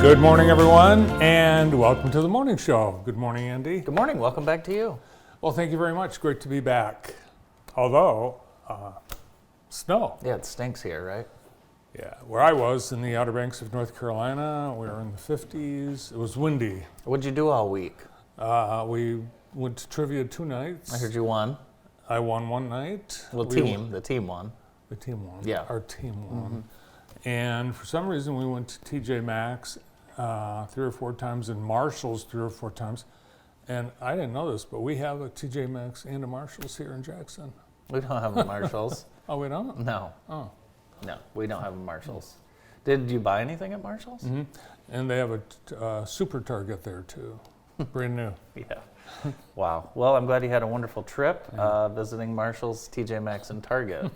Good morning, everyone, and welcome to the morning show. Good morning, Andy. Good morning. Welcome back to you. Well, thank you very much. Great to be back. Although, snow. Yeah, it stinks here, right? Yeah, where I was in the Outer Banks of North Carolina, we were in the 50s. It was windy. What'd you do all week? We went to trivia 2 nights. I heard you won. I won 1 night. Well, the team won. The team won. Yeah. Our team won. And for some reason, we went to TJ Maxx 3 or 4 times and Marshall's 3 or 4 times. And I didn't know this, but we have a TJ Maxx and a Marshall's here in Jackson. We don't have a Marshalls. Oh, we don't? No. Oh. No, we don't have a Marshalls. Did you buy anything at Marshalls? Mm-hmm. And they have a Super Target there, too. Brand new. Yeah. Wow. Well, I'm glad you had a wonderful trip visiting Marshalls, TJ Maxx, and Target.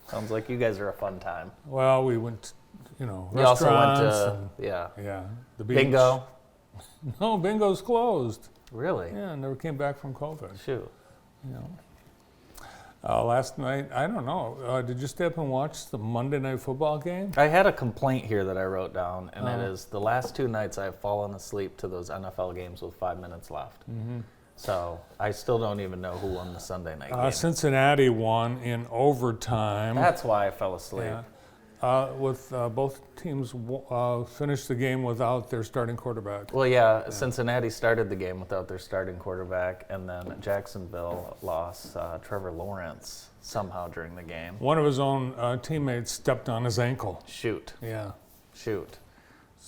Sounds like you guys are a fun time. Well, we went, You restaurants. also went to, Yeah, the beach. Bingo. No, Bingo's closed. Really? Yeah, never came back from COVID. Shoot. Last night, I don't know. Did you stay up and watch the Monday Night Football game? I had a complaint here that I wrote down, and it is the last 2 nights I've fallen asleep to those NFL games with 5 minutes left. Mm-hmm. So I still don't even know who won the Sunday night game. Cincinnati won in overtime. That's why I fell asleep. Yeah. With both teams finished the game without their starting quarterback. Well, yeah, Cincinnati started the game without their starting quarterback, and then Jacksonville lost Trevor Lawrence somehow during the game. One of his own teammates stepped on his ankle. Shoot. So,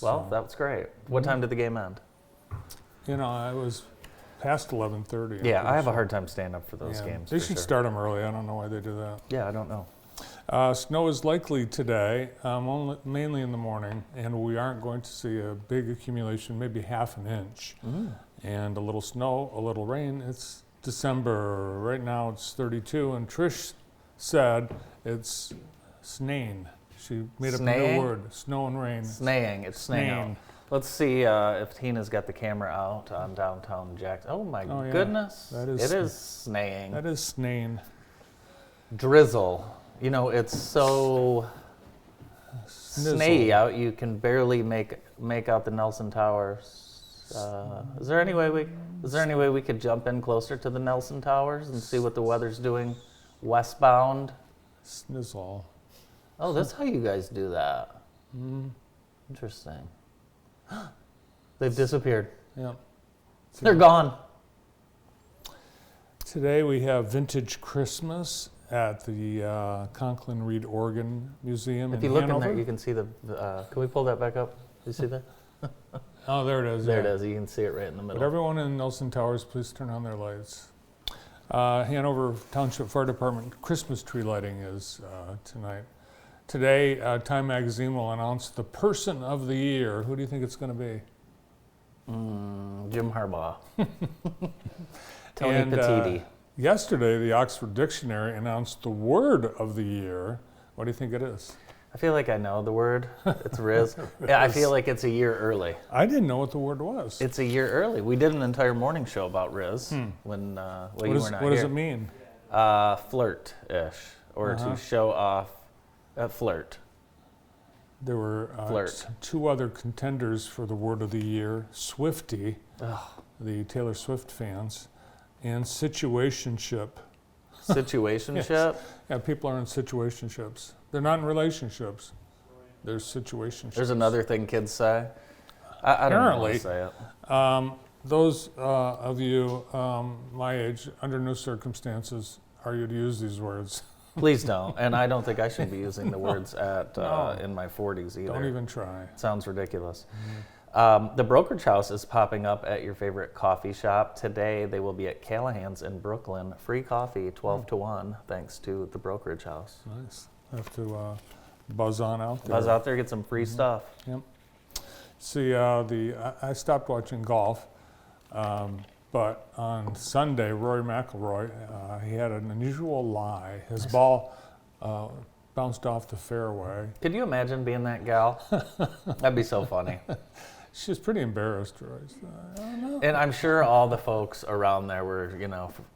Well, that was great. What time did the game end? I was past 11:30. Yeah, I have a hard time staying up for those games. They should start them early. I don't know why they do that. Yeah, I don't know. Snow is likely today, mainly in the morning, and we aren't going to see a big accumulation, maybe half an inch. And a little snow, a little rain. It's December. Right now it's 32, and Trish said it's snaying. She made up a new word, snow and rain. Snaying. It's snaying out. Let's see if Tina's got the camera out on downtown Jackson. Oh my goodness. It is snaying. That is snaying. Drizzle. It's so snaey out, you can barely make out the Nelson Towers. Is there any way we could jump in closer to the Nelson Towers and see what the weather's doing westbound? Snizzle. Oh, that's how you guys do that. Interesting. They've disappeared. Yep. They're gone. Today we have Vintage Christmas at the Conklin Reed Organ Museum If in you look Hanover. in there, you can see the. Can we pull that back up? You see that? Oh, there it is. There it is. You can see it right in the middle. But everyone in Nelson Towers, please turn on their lights. Hanover Township Fire Department Christmas tree lighting is tonight. Today, Time Magazine will announce the Person of the Year. Who do you think it's going to be? Jim Harbaugh. Tony Petiti. Yesterday, the Oxford Dictionary announced the word of the year. What do you think it is? I feel like I know the word. It's Riz. Yeah, I feel like it's a year early. I didn't know what the word was. It's a year early. We did an entire morning show about Riz when you were not here. What does it mean? Flirt-ish, or to show off. Flirt. There were 2 other contenders for the word of the year: Swiftie, the Taylor Swift fans, and situationship. Situationship? Yes. Yeah, people are in situationships. They're not in relationships. They're situationships. There's another thing kids say. I don't know how to say it. Those of you my age, under no circumstances are you to use these words. Please don't. And I don't think I should be using the words in my 40s either. Don't even try. Sounds ridiculous. The Brokerage House is popping up at your favorite coffee shop. Today they will be at Callahan's in Brooklyn. Free coffee, 12 to 1, thanks to the Brokerage House. Nice. Have to buzz on out there. Buzz out there, get some free stuff. Yep. See, I stopped watching golf, but on Sunday, Rory McIlroy, he had an unusual lie. His ball bounced off the fairway. Could you imagine being that gal? That'd be so funny. She was pretty embarrassed, Royce. I don't know. And I'm sure all the folks around there were,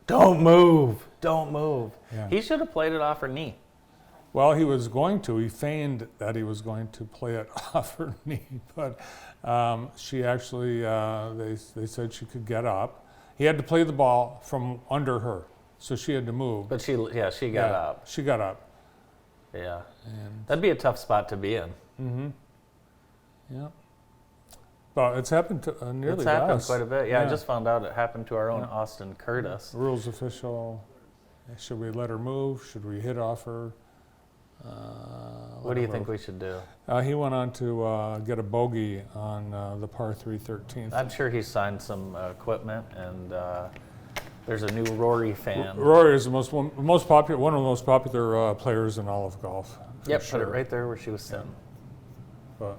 don't move, don't move. Yeah. He should have played it off her knee. Well, he was going to. He feigned that he was going to play it off her knee, but she actually, they said she could get up. He had to play the ball from under her, so she had to move. But she got up. She got up. Yeah. And That'd be a tough spot to be in. mm-hmm. Yeah. But it's happened to nearly It's happened us. quite a bit. Yeah, I Yeah. just found out it happened to our own Yeah. Austin Curtis. Rules official. Should we let her move? Should we hit off her? What do you think we should do? He went on to get a bogey on the par 3 13th. I'm sure he signed some equipment, and there's a new Rory fan. Rory is the most popular, one of the most popular players in all of golf. for Yep, sure. put it right there where she was sitting. But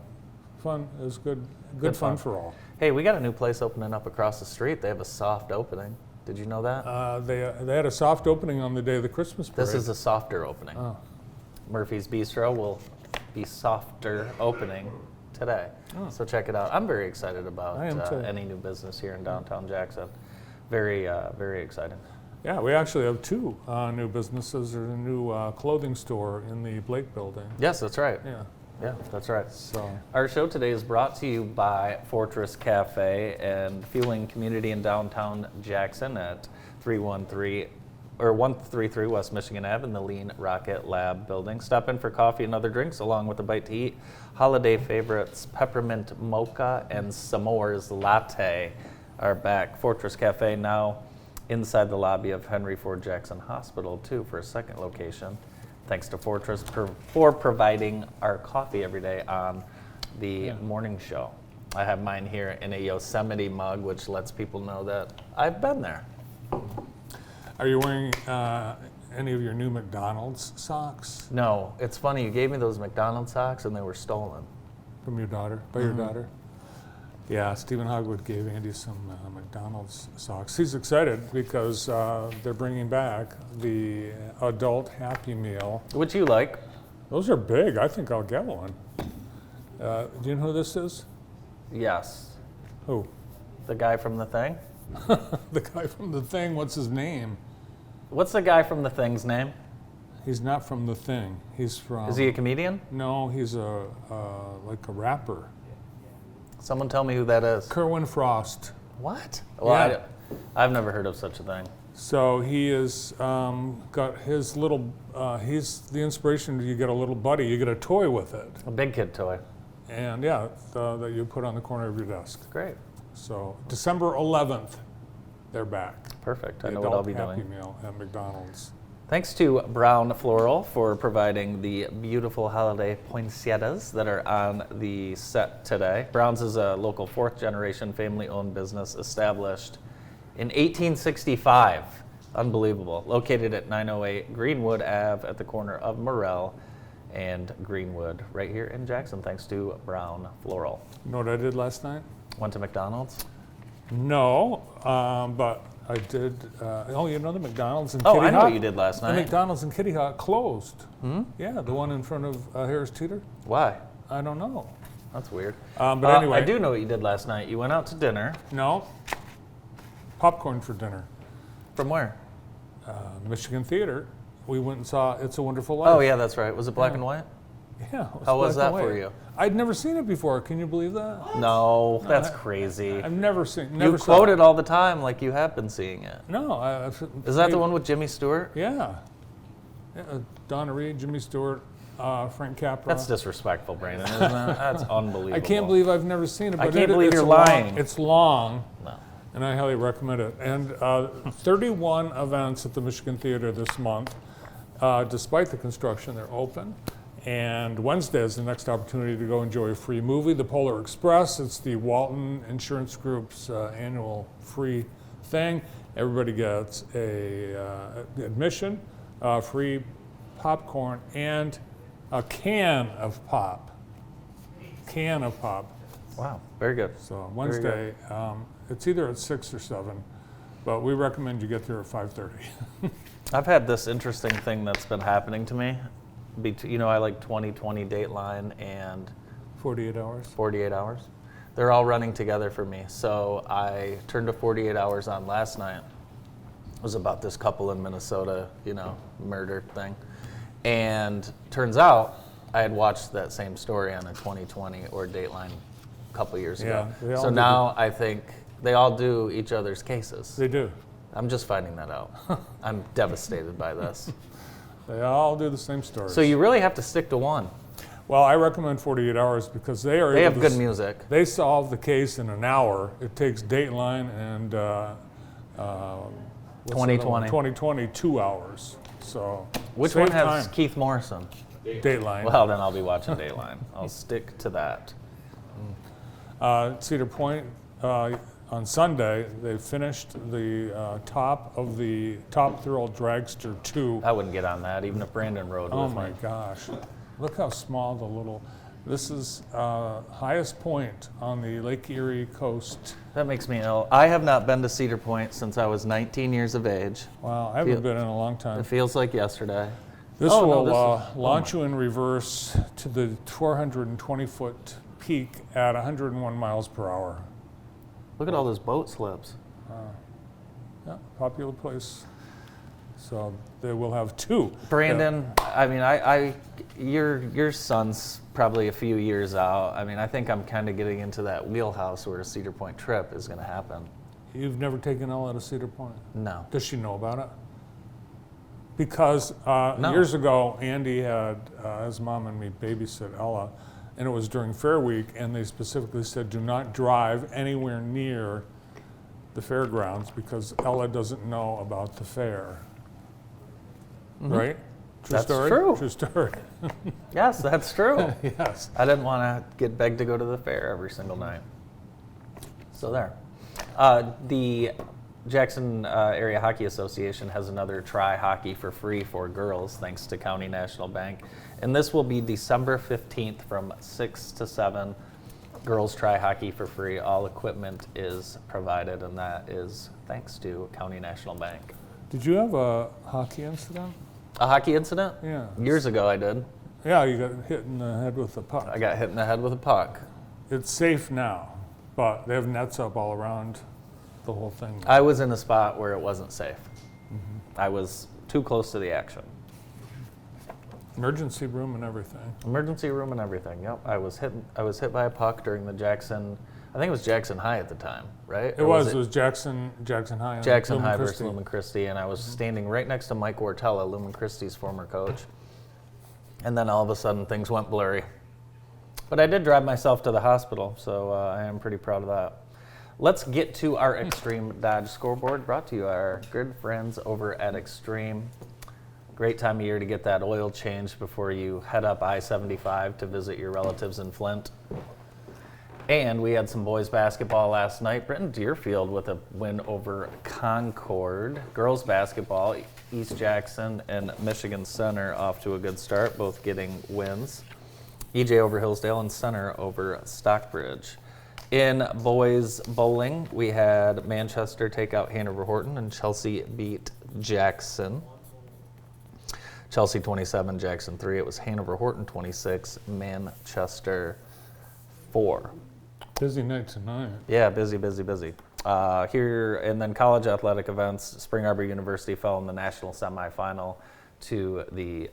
fun. It was good. Good Good fun fun. for all. Hey, we got a new place opening up across the street. They have a soft opening. Did you know that? They had a soft opening on the day of the Christmas parade. This is a softer opening. Oh. Murphy's Bistro will be softer opening today. Oh. So check it out. I'm very excited about I am too. any new business here in downtown Jackson. Very, very exciting. Yeah, we actually have two new businesses. There's a new clothing store in the Blake Building. Yes, that's right. Yeah. Yeah, that's right. So Our show today is brought to you by Fortress Cafe and fueling community in downtown Jackson at 133 West Michigan Ave in the Lean Rocket Lab building. Stop in for coffee and other drinks along with a bite to eat. Holiday favorites Peppermint Mocha and S'mores Latte are back. Fortress Cafe now inside the lobby of Henry Ford Jackson Hospital too for a second location. Thanks to Fortress for providing our coffee every day on the morning show. I have mine here in a Yosemite mug, which lets people know that I've been there. are you wearing any of your new McDonald's socks No, it's funny, you gave me those McDonald's socks and they were stolen. from your daughter, by your daughter? Yeah, Stephen Hogwood gave Andy some McDonald's socks. He's excited because they're bringing back the adult Happy Meal. Which you like. Those are big. I think I'll get one. Do you know who this is? Yes. Who? The guy from The Thing? The guy from The Thing. What's his name? What's the guy from The Thing's name? He's not from The Thing. He's from. Is he a comedian? No, he's like a rapper. Someone tell me who that is. Kerwin Frost. What? Well, Yeah. I've never heard of such a thing. So he is got his little. He's the inspiration. You get a little buddy. You get a toy with it, A big kid toy. and yeah, that you put on the corner of your desk. Great. So December 11th, they're back. Perfect. I The know what I'll adult be Happy doing. Meal at McDonald's. Thanks to Brown Floral for providing the beautiful holiday poinsettias that are on the set today. Brown's is a local fourth-generation family-owned business established in 1865. Unbelievable. Located at 908 Greenwood Ave at the corner of Morrell and Greenwood, right here in Jackson, thanks to Brown Floral. You know what I did last night? Went to McDonald's? No, but I did. You know the McDonald's in Oh, Kitty I know Hawk? what you did last The night. McDonald's in Kitty Hawk closed. Hmm? Yeah, the one in front of Harris Teeter. Why? I don't know. That's weird. But anyway, I do know what you did last night. You went out to dinner. No, popcorn for dinner. From where? Michigan Theater. We went and saw It's a Wonderful Life. Oh, yeah, that's right. Was it black Yeah. and white? Yeah. How was black and that for white. you? I'd never seen it before. Can you believe that? No, that's crazy. I've never seen. You Never quote saw it all the time like you have been seeing it. No. Is that the one with Jimmy Stewart? Yeah. Donna Reed, Jimmy Stewart, Frank Capra. That's disrespectful, Brandon, isn't it? That's unbelievable. I can't believe I've never seen it. I But can't believe it's you're long- lying. It's long, No. and I highly recommend it. And 31 events at the Michigan Theater this month. Despite the construction, they're open. And Wednesday is the next opportunity to go enjoy a free movie, The Polar Express. It's the Walton Insurance Group's annual free thing. Everybody gets a admission, free popcorn, and a can of pop. Can of pop. Wow, very good. So Wednesday, it's either at 6 or 7, but we recommend you get there at 5:30. I've had this interesting thing that's been happening to me. I like 20/20 Dateline and 48 hours. 48 Hours. They're all running together for me. So I turned to 48 Hours on last night. It was about this couple in Minnesota, murder thing. And turns out I had watched that same story on a 2020 or Dateline a couple years ago. Yeah, they all So do now I think they all do each other's cases. They do. I'm just finding that out. I'm devastated by this. They all do the same stories. So you really have to stick to one. Well, I recommend 48 Hours because they are They able have to good music. They solve the case in an hour. It takes Dateline and 2020. 2020 2 hours. So Which save one has time. Keith Morrison? Dateline. Well, then I'll be watching Dateline. I'll stick to that. Cedar Point on Sunday they finished the top of the Top Thrill Dragster 2. I wouldn't get on that, even if Brandon rode Oh with my me. gosh! Look how small the little. This is highest point on the Lake Erie coast. That makes me ill. I have not been to Cedar Point since I was 19 years of age. Wow, I haven't Feel- been in a long time. It feels like yesterday. This Oh, no, will this is- launch you in reverse to the 420-foot peak at 101 miles per hour. Look at all those boat slips. Yeah, popular place. So they will have 2. Brandon, I mean, your son's probably a few years out. I mean, I think I'm kind of getting into that wheelhouse where a Cedar Point trip is going to happen. You've never taken Ella to Cedar Point? No. Does she know about it? Because No. years ago, Andy had his mom and me babysit Ella, and it was during Fair Week, and they specifically said, do not drive anywhere near the fairgrounds because Ella doesn't know about the fair. Right? True That's story? true. True story. Yes, that's true. Yes. I didn't want to get begged to go to the fair every single night. So there. The Jackson Area Hockey Association has another Try Hockey for Free for girls, thanks to County National Bank. And this will be December 15th from 6 to 7. Girls Try Hockey for Free. All equipment is provided, and that is thanks to County National Bank. Did you have a hockey incident? A hockey incident? Yeah. Years ago I did. Yeah, you got hit in the head with a puck. I got hit in the head with a puck. It's safe now, but they have nets up all around the whole thing. I was in a spot where it wasn't safe. I was too close to the action. Emergency room and everything. Emergency room and everything. Yep. I was hit by a puck during the Jackson. I think it was Jackson High at the time, right? It was Jackson High. and Jackson Lumen High versus Christi. Lumen Christi, and I was standing right next to Mike Wartella, Lumen Christi's former coach. And then all of a sudden, things went blurry. But I did drive myself to the hospital, so I am pretty proud of that. Let's get to our Extreme Dodge scoreboard, brought to you by our good friends over at Extreme. Great time of year to get that oil change before you head up I-75 to visit your relatives in Flint. And we had some boys basketball last night. Britton Deerfield with a win over Concord. Girls basketball, East Jackson and Michigan Center off to a good start, both getting wins. EJ over Hillsdale and Center over Stockbridge. In boys bowling, we had Manchester take out Hanover Horton and Chelsea beat Jackson. Chelsea 27, Jackson 3. It was Hanover Horton 26, Manchester 4. Busy night tonight. Yeah, busy. Here, and then college athletic events, Spring Arbor University fell in the national semifinal to the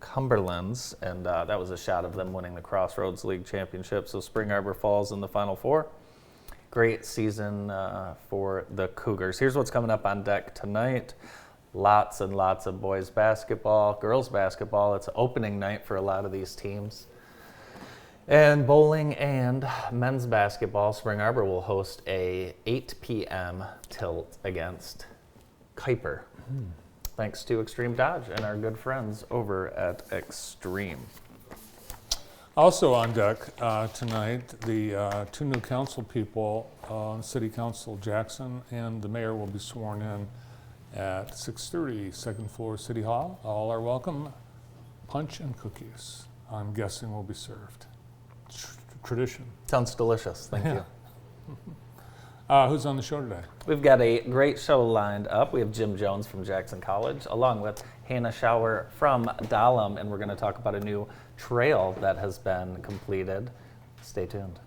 Cumberlands, and that was a shot of them winning the Crossroads League Championship. So Spring Arbor falls in the Final Four. Great season for the Cougars. Here's what's coming up on deck tonight. Lots and lots of boys basketball, girls basketball. It's opening night for a lot of these teams. And bowling and men's basketball, Spring Arbor will host a 8 p.m. tilt against Kuiper. Thanks to Extreme Dodge and our good friends over at Extreme. Also on deck tonight, the 2 new council people, City Council Jackson and the mayor will be sworn in at 6:30, second floor City Hall. All are welcome. Punch and cookies, I'm guessing, will be served. Tradition. Sounds delicious. Thank you. Who's on the show today? We've got a great show lined up. We have Jim Jones from Jackson College, along with Hannah Schauer from Dahlem, and we're going to talk about a new trail that has been completed. Stay tuned.